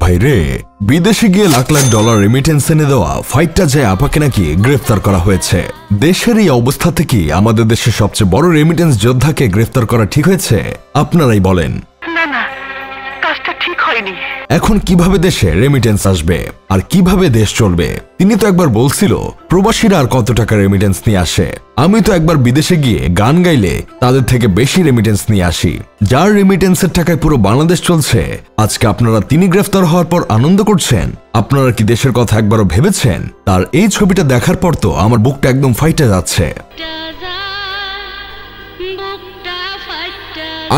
ভাই রে, বিদেশে গিয়ে লাখ লাখ ডলার রেমিটেন্স এনে দেওয়া ফাইটটা যায় আপাকে নাকি গ্রেফতার করা হয়েছে। দেশের এই অবস্থা থেকে আমাদের দেশের সবচেয়ে বড় রেমিটেন্স যোদ্ধাকে গ্রেফতার করা ঠিক হয়েছে? আপনারাই বলেন। না না, কাজটা ঠিক হয়নি। এখন কিভাবে দেশে রেমিটেন্স আসবে আর কিভাবে দেশ চলবে? তিনি তো একবার বলছিল প্রবাসীরা আর কত টাকা রেমিটেন্স নিয়ে আসে। আমি তো একবার বিদেশে গিয়ে গান গাইলে তাদের থেকে বেশি রেমিটেন্স নিয়ে আসি। যার রেমিটেন্সের টাকায় পুরো বাংলাদেশ চলছে, আজকে আপনারা তিনি গ্রেফতার হওয়ার পর আনন্দ করছেন। আপনারা কি দেশের কথা একবারও ভেবেছেন? তার এই ছবিটা দেখার পর তো আমার বুকটা একদম ফাইটে যাচ্ছে।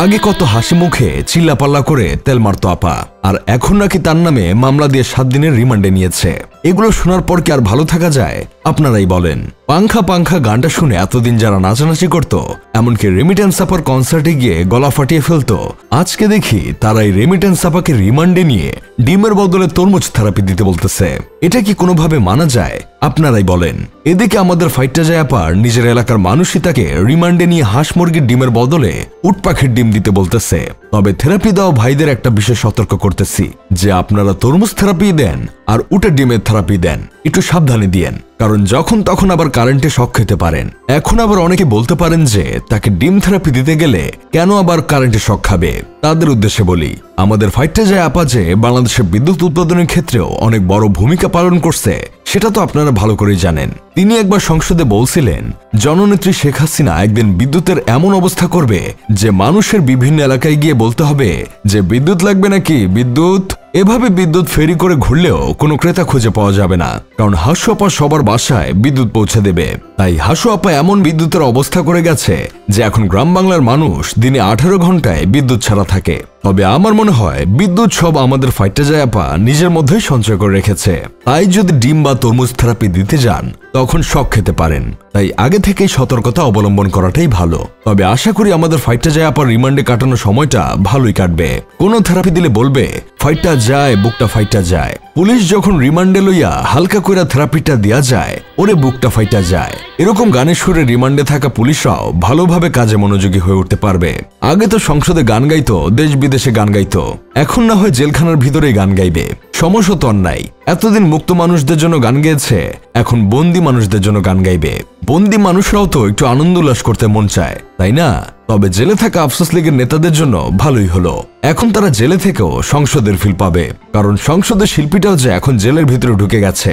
আগে কত হাসি মুখে চিল্লাপাল্লা করে তেল মারতো আপা, আর এখন নাকি তার নামে মামলা দিয়ে 7 দিনের রিমান্ডে নিয়েছে। এগুলো শোনার পর কি আর ভালো থাকা যায়? আপনারাই বলেন। পাংখা পাংখা গানটা শুনে এতদিন যারা নাচানাচি করতো, এমনকি রেমিটেন্স আপার কনসার্টে গিয়ে গলা ফাটিয়ে ফেলতো, আজকে দেখি তারাই রেমিটেন্স আপাকে রিমান্ডে নিয়ে ডিমের বদলে তরমুজ থেরাপি দিতে বলতেছে। এটা কি কোনোভাবে মানা যায়? আপনারাই বলেন। এদিকে আমাদের ফাইটটা যায় আপার নিজের এলাকার মানুষই তাকে রিমান্ডে নিয়ে হাঁস মুরগির ডিমের বদলে উট পাখির ডিম দিতে বলতেছে। তবে থেরাপি দেওয়া ভাইদের একটা বিষয় সতর্ক করতেছি যে আপনারা তরমুজ থেরাপি দেন আর উটের ডিমের থেরাপি দেন, একটু সাবধানে দিয়েন, কারণ যখন তখন আবার কারেন্টে শক খেতে পারেন। এখন আবার অনেকে বলতে পারেন যে তাকে ডিম থেরাপি দিতে গেলে কেন আবার কারেন্টে শক খাবে। তাদের উদ্দেশ্যে বলি, আমাদের ফাইটটা যায় আপা যে বাংলাদেশের বিদ্যুৎ উৎপাদনের ক্ষেত্রেও অনেক বড় ভূমিকা পালন করছে, সেটা তো আপনারা ভালো করেই জানেন। তিনি একবার সংসদে বলছিলেন জননেত্রী শেখ হাসিনা একদিন বিদ্যুতের এমন অবস্থা করবে যে মানুষের বিভিন্ন এলাকায় গিয়ে বলতে হবে যে বিদ্যুৎ লাগবে নাকি বিদ্যুৎ। এভাবে বিদ্যুৎ ফেরি করে ঘুরলেও কোনো ক্রেতা খুঁজে পাওয়া যাবে না, কারণ হাসু আপা সবার বাসায় বিদ্যুৎ পৌঁছে দেবে। তাই হাসু আপা এমন বিদ্যুতের অবস্থা করে গেছে যে এখন গ্রাম বাংলার মানুষ দিনে 18 ঘন্টায় বিদ্যুৎ ছাড়া থাকে। তবে আমার মনে হয় বিদ্যুৎ সব আমাদের ফাইটটা যায় আপা নিজের মধ্যেই সঞ্চয় করে রেখেছে। তাই যদি ডিম বা তরমুজ থেরাপি দিতে যান তখন শক খেতে পারেন। তাই আগে থেকেই সতর্কতা অবলম্বন করাটাই ভালো। তবে আশা করি আমাদের ফাইটটা যায় আপার রিমান্ডে কাটানোর সময়টা ভালোই কাটবে। কোনো থেরাপি দিলে বলবে ফাইটটা যায়, বুকটা ফাইটটা যায়। পুলিশ যখন রিমান্ডে লইয়া হালকা কইরা থেরাপিটা দেয়া যায়, ওরে বুকটা ফাইটটা যায়। এরকম গানের সুরে রিমান্ডে থাকা পুলিশরাও ভালোভাবে কাজে মনোযোগী হয়ে উঠতে পারবে। আগে তো সংসদে গান গাইতো, দেশ বিদেশে গান গাইতো, এখন না হয় জেলখানার ভিতরেই গান গাইবে। সমস্যা তো নাই। এতদিন মুক্ত মানুষদের জন্য গান গেয়েছে, এখন বন্দি মানুষদের জন্য গান গাইবে। বন্দি মানুষরাও তো একটু আনন্দ উল্লাস করতে মন চায়, তাই না? তবে জেলে থাকা আফসোস লীগের নেতাদের জন্য ভালোই হলো, এখন তারা জেলে থেকেও সংসদের ফিল পাবে, কারণ সংসদের শিল্পীটাও যে এখন জেলের ভিতরে ঢুকে গেছে।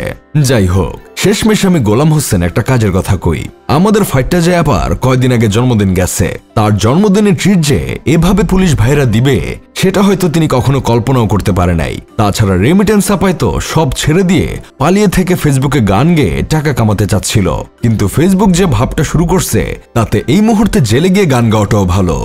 যাই হোক, শেষমেশ আমি গোলাম হোসেন একটা কাজের কথা কই। আমাদের ফাইটটা যায় আবার কয়দিন আগে জন্মদিন গেছে। তার জন্মদিনের ট্রিট যে এভাবে পুলিশ ভাইরা দিবে, সেটা হয়তো তিনি কখনো কল্পনাও করতে পারে নাই। তাছাড়া রেমিটেন্স আপায় তো সব ছেড়ে দিয়ে পালিয়ে থেকে ফেসবুকে গান গেয়ে টাকা কামাতে চাচ্ছিল, কিন্তু ফেসবুক যে ভাবটা শুরু করছে তাতে এই মুহূর্তে জেলে গিয়ে গান গাওয়াটাও ভালো।